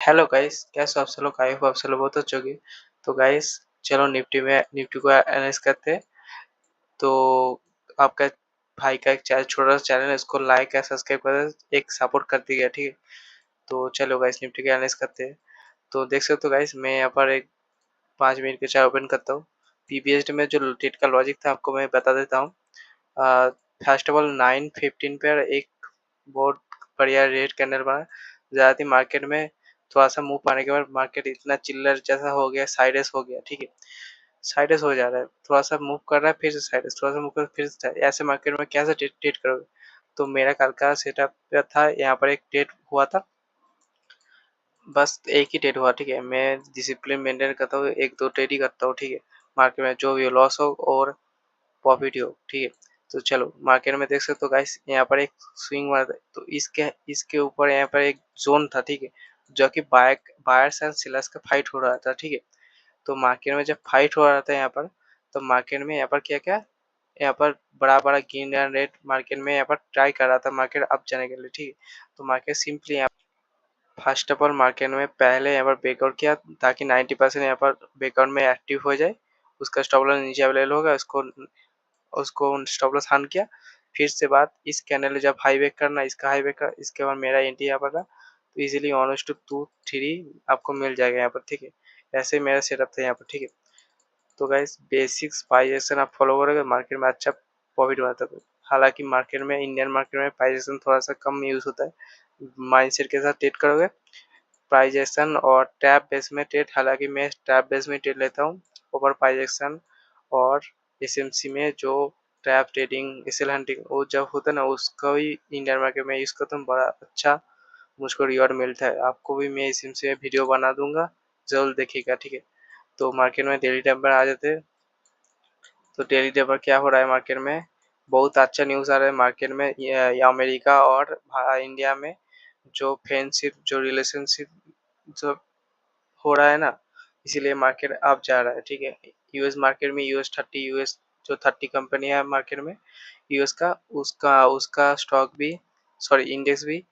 Hello guys, कैसे हो आप सब लोग? आई होप आप सब लोग बहुत अच्छे होंगे। तो गाइस, चलो निफ्टी को एनालाइज करते हैं। तो आपका भाई का एक छोटा सा चैनल है, इसको लाइक या सब्सक्राइब कर एक सपोर्ट कर दीजिएगा, ठीक है। तो चलो गाइस, निफ्टी को एनालाइज करते हैं। तो देख सकते हो गाइस, मैं यहाँ पर एक 5 मिनट के चार्ट ओपन करता हूँ। पीबीएसडी में जो ट्रेड का लॉजिक था आपको मैं बता देता हूँ। फर्स्ट ऑफ ऑल 9:15 पर एक बहुत बढ़िया रेड कैंडल बना। ज़्यादातर मार्केट में थोड़ा सा मूव पाने के बाद मार्केट इतना चिल्लर जैसा हो गया, साइडवेज हो गया, ठीक है। साइडवेज हो जा रहा है, थोड़ा सा मूव कर रहा है, फिर से साइडवेज, थोड़ा सा मूव कर फिर से ऐसे मार्केट में कैसे ट्रेड करोगे। तो मेरा कल का सेटअप था, यहाँ पर एक ट्रेड हुआ था, बस एक ही ट्रेड हुआ, ठीक है। मैं डिसिप्लिन मेंटेन करता हूँ, एक दो ट्रेड ही करता हूँ, ठीक है। मार्केट में जो भी लॉस हो और प्रॉफिट हो, ठीक है। तो चलो मार्केट में देख सकते हो गाइस, यहाँ पर एक स्विंग मारा था, तो इसके इसके ऊपर यहाँ पर एक जोन था, ठीक है, जो कि बायर्स एंड सेलर्स का फाइट हो रहा था, ठीक है। तो मार्केट में जब फाइट हो रहा था यहाँ पर, तो मार्केट में यहाँ पर क्या क्या, यहाँ पर बड़ा बड़ा ग्रीन एंड रेड मार्केट में यहाँ पर ट्राई कर रहा था मार्केट अप जाने के लिए, ठीक है। तो मार्केट सिंपली यहाँ फर्स्ट ऑफ ऑल मार्केट में पहले यहाँ पर ब्रेकआउट किया, ताकि 90% यहाँ पर ब्रेकआउट में एक्टिव हो जाए। उसका स्टॉप लॉस नीचे अवेलेबल होगा, उसको उसको स्टॉप लॉस हन किया। फिर से बात इस कैंडल जब हाई ब्रेक करना, इसका हाई ब्रेक कर, इसके बाद मेरा एंट्री यहाँ पर था, तो इजीली 1:2 3 आपको मिल जाएगा यहाँ पर, ठीक है। ऐसे मेरा सेटअप था यहाँ पर, ठीक है। तो गाइस, बेसिक्स प्राइजेशन आप फॉलो करोगे, मार्केट में अच्छा प्रॉफिट बनाता है। हालांकि मार्केट में, इंडियन मार्केट में प्राइजेशन थोड़ा सा कम यूज होता है। माइंडसेट के साथ ट्रेड करोगे, प्राइजेशन और टैप बेस में ट्रेड, हालांकि मैं टैप बेस में ट्रेड लेता हूँ ओवर प्राइजेशन। और एसएमसी में जो ट्रैप ट्रेडिंग, एसएल हंटिंग, वो जब होता है ना, उसका भी इंडियन मार्केट में यूज करता हूँ, बड़ा अच्छा मुझको रिवॉर्ड मिलता है। आपको भी मैं एसएमसी में वीडियो बना दूंगा, जरूर देखिएगा, ठीक है। तो मार्केट में डेली टेम्पर आ जाते हैं। तो डेली टेम्पर क्या हो रहा है मार्केट में, बहुत अच्छा न्यूज़ आ रहा है मार्केट में। ये अमेरिका और इंडिया में जो फ्रेंडशिप, जो रिलेशनशिप जो हो रहा है ना, इसीलिए मार्केट अप जा रहा है, ठीक है। यूएस मार्केट में यूएस 30, यूएस जो 30 कंपनी है मार्केट में यूएस का, उसका उसका स्टॉक भी, सॉरी इंडेक्स भी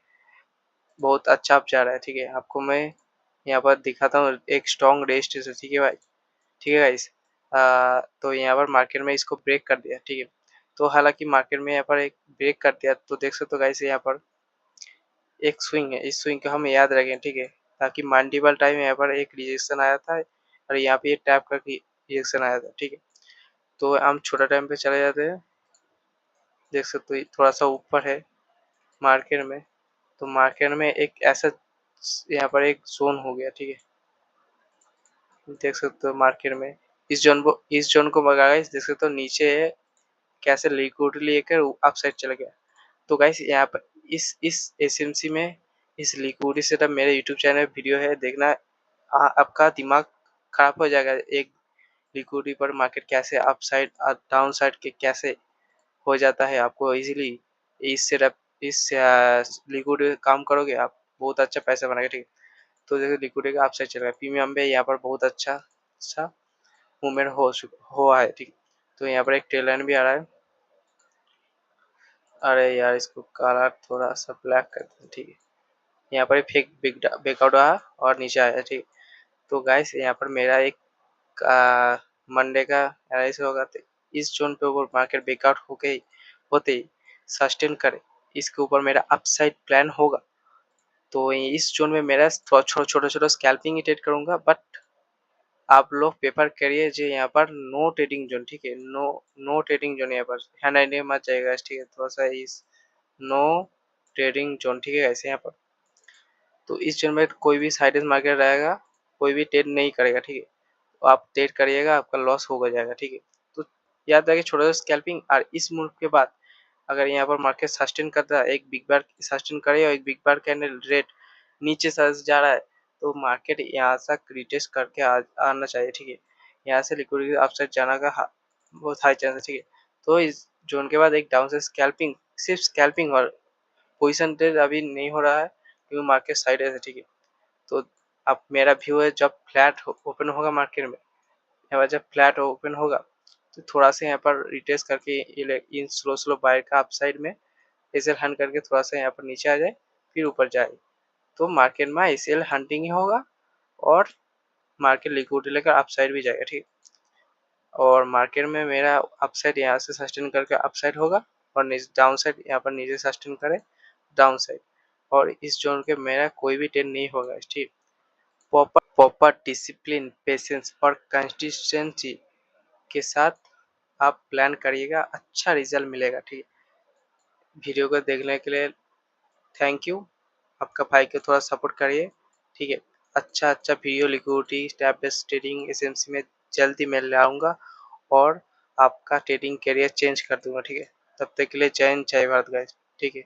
बहुत अच्छा अप जा रहा है, ठीक है। आपको मैं यहाँ पर दिखाता हूँ एक स्ट्रॉन्ग रेजिस्टेंस, ठीक है भाई, ठीक है गाइस। तो यहाँ पर मार्केट में इसको ब्रेक कर दिया, ठीक है। तो हालांकि मार्केट में यहाँ पर एक ब्रेक कर दिया, तो देख सकते हो गाइस, यहाँ पर एक स्विंग है, इस स्विंग को हम याद रखें, ठीक है। ताकि मल्टीपल टाइम यहाँ पर एक रिजेक्शन आया था, और यहाँ पे टैप का रिजेक्शन आया था, ठीक है। तो हम छोटा टाइम पे चले जाते हैं, देख सकते हो थोड़ा सा ऊपर है मार्केट में। तो मार्केट में एक ऐसा यहाँ पर एक जोन हो गया, ठीक है। देख सकते हो मार्केट में इस जोन को भगा, देख सकते हो नीचे है, कैसे लिक्विडिटी लेकर अप साइड चला गया। तो गाइस, यहाँ पर इस एसएमसी में इस लिक्विडिटी सेटअप मेरे यूट्यूब चैनल वीडियो है, देखना। आपका दिमाग खराब हो जाएगा, एक लिक्विडिटी पर मार्केट कैसे अप साइड डाउन साइड के कैसे हो जाता है। आपको इजीली इस सेटअप, इस लिक्विडिटी काम करोगे आप, बहुत अच्छा पैसा बनाएगा, ठीक है। तो जैसे लिक्विडिटी का अप साइड चल रहा है, प्रीमियम पे यहाँ पर बहुत अच्छा अच्छा मूवमेंट हुआ है, ठीक है। तो यहाँ पर एक टेल लाइन भी आ रहा है। अरे यार, इसको काला थोड़ा सा ब्लैक कर देते हैं, ठीक है। यहाँ पर फेक ब्रेकआउट आया और नीचे आया, ठीक। तो गाइस, यहाँ पर मेरा एक मंडे का एनालिसिस होगा, तो इस जोन पे ऊपर मार्केट ब्रेकआउट होते ही सस्टेन करे, इसके ऊपर मेरा अपसाइड प्लान होगा। तो इस जोन में मेरा छोटा छोटा स्कैल्पिंग ही ट्रेड करूंगा, बट आप लोग पेपर करिए जो यहाँ पर नो ट्रेडिंग जोन, ठीक है। नो ट्रेडिंग जोन यहाँ पर हैंड आइडिया मत जाएगा, ठीक है। थोड़ा सा इस नो ट्रेडिंग जोन, ठीक है ऐसे यहाँ पर। तो इस जोन में कोई भी साइड मार्केट रहेगा, कोई भी ट्रेड नहीं करेगा, ठीक है। तो आप ट्रेड करिएगा, आपका लॉस होगा जाएगा, ठीक है। तो याद रखिए, छोटा सा स्कैल्पिंग। और इस मूव के बाद अगर यहाँ पर मार्केट सस्टेन करता है, एक बिग बार सस्टेन करे और एक बिग बार कैंडल रेट नीचे से जा रहा है, तो मार्केट यहाँ से रिटेस्ट करके आना चाहिए, ठीक है। यहाँ से लिक्विडिटी अपसाइड जाना का बहुत हाई चांस है, ठीक है। तो इस जोन के बाद एक डाउन से स्कैल्पिंग, सिर्फ स्कैल्पिंग, और पोजिशन ट्रेड अभी नहीं हो रहा है, क्योंकि मार्केट साइड है, ठीक है। तो अब मेरा व्यू है, जब फ्लैट ओपन होगा मार्केट में, यहाँ पर जब फ्लैट ओपन होगा, तो थोड़ा सा यहाँ पर रिटेस्ट करके इन स्लो स्लो बायर का अपसाइड में एसएल हन करके थोड़ा सा यहाँ पर नीचे आ जाए, फिर ऊपर जाए। तो मार्केट में ICL हंटिंग ही होगा और मार्केट लिक्विडिटी लेकर अपसाइड भी जाएगा, ठीक। और मार्केट में मेरा अपसाइड यहाँ से सस्टेन करके अपसाइड होगा और डाउन साइड यहाँ पर नीचे सस्टेन करे डाउन साइड, और इस जोन के मेरा कोई भी ट्रेड नहीं होगा, ठीक। प्रॉपर डिसिप्लिन, पेशेंस और कंसिस्टेंसी के साथ आप प्लान करिएगा, अच्छा रिजल्ट मिलेगा, ठीक। वीडियो को देखने के लिए थैंक यू। आपका भाई को थोड़ा सपोर्ट करिए, ठीक है। अच्छा अच्छा video liquidity step based trading SMC में जल्दी मैं लाऊंगा और आपका ट्रेडिंग करियर चेंज कर दूंगा, ठीक है। तब तक के लिए जय हिंद जय भारत गाइस, ठीक है।